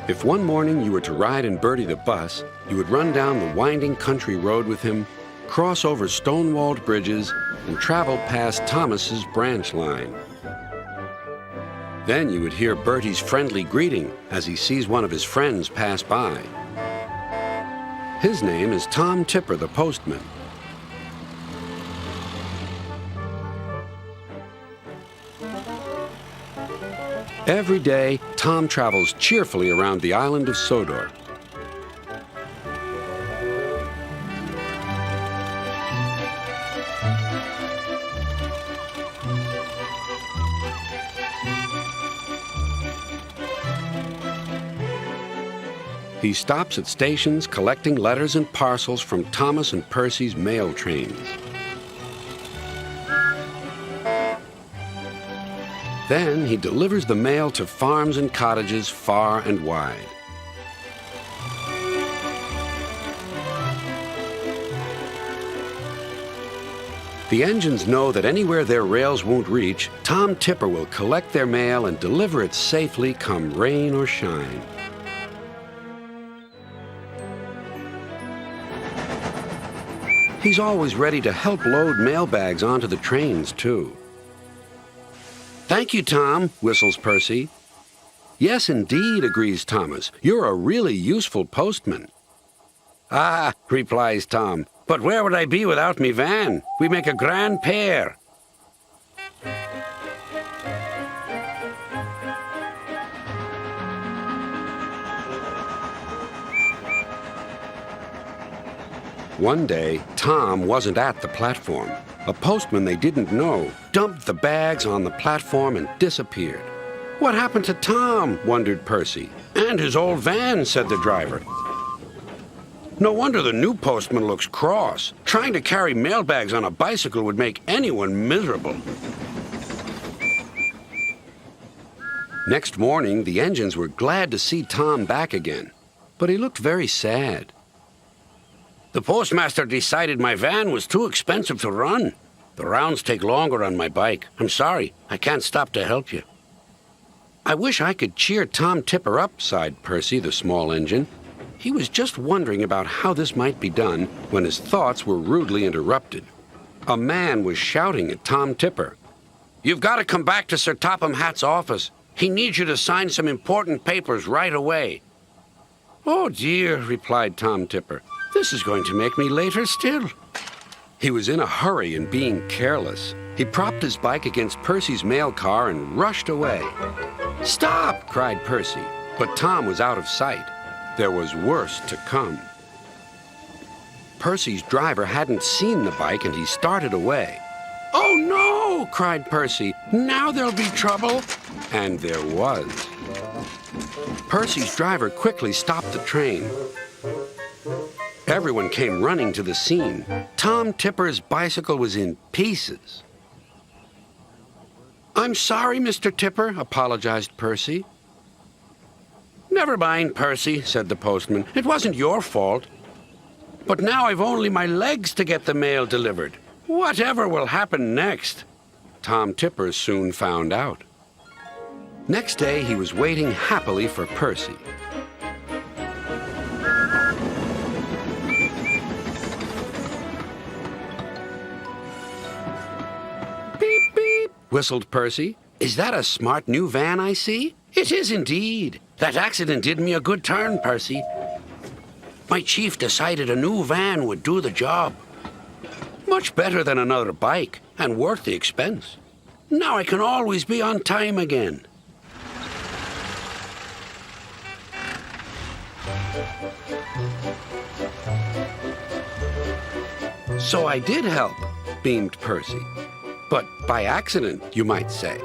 If one morning you were to ride in Bertie the bus, you would run down the winding country road with him, cross over stone-walled bridges, and travel past Thomas's branch line. Then you would hear Bertie's friendly greeting as he sees one of his friends pass by. His name is Tom Tipper, the postman. Every day, Tom travels cheerfully around the island of Sodor. He stops at stations collecting letters and parcels from Thomas and Percy's mail trains. Then he delivers the mail to farms and cottages far and wide. The engines know that anywhere their rails won't reach, Tom Tipper will collect their mail and deliver it safely come rain or shine. He's always ready to help load mailbags onto the trains, too. "Thank you, Tom," whistles Percy. "Yes, indeed," agrees Thomas. "You're a really useful postman." "Ah," replies Tom, "but where would I be without me van? We make a grand pair." One day, Tom wasn't at the platform. A postman they didn't know dumped the bags on the platform and disappeared. "What happened to Tom?" wondered Percy. "And his old van," said the driver. "No wonder the new postman looks cross. Trying to carry mailbags on a bicycle would make anyone miserable." Next morning, the engines were glad to see Tom back again, but he looked very sad. "The postmaster decided my van was too expensive to run. The rounds take longer on my bike. I'm sorry, I can't stop to help you." "I wish I could cheer Tom Tipper up," sighed Percy, the small engine. He was just wondering about how this might be done when his thoughts were rudely interrupted. A man was shouting at Tom Tipper. "You've got to come back to Sir Topham Hatt's office. He needs you to sign some important papers right away." "Oh dear," replied Tom Tipper. "This is going to make me later still." He was in a hurry and being careless. He propped his bike against Percy's mail car and rushed away. "Stop!" cried Percy, but Tom was out of sight. There was worse to come. Percy's driver hadn't seen the bike and he started away. "Oh no!" cried Percy. "Now there'll be trouble." And there was. Percy's driver quickly stopped the train. Everyone came running to the scene. Tom Tipper's bicycle was in pieces. "I'm sorry, Mr. Tipper," apologized Percy. "Never mind, Percy," said the postman. "It wasn't your fault. But now I've only my legs to get the mail delivered. Whatever will happen next?" Tom Tipper soon found out. Next day, he was waiting happily for Percy. "Beep, beep," whistled Percy. "Is that a smart new van I see?" "It is indeed. That accident did me a good turn, Percy. My chief decided a new van would do the job. Much better than another bike, and worth the expense. Now I can always be on time again." "So I did help," beamed Percy. "But by accident, you might say."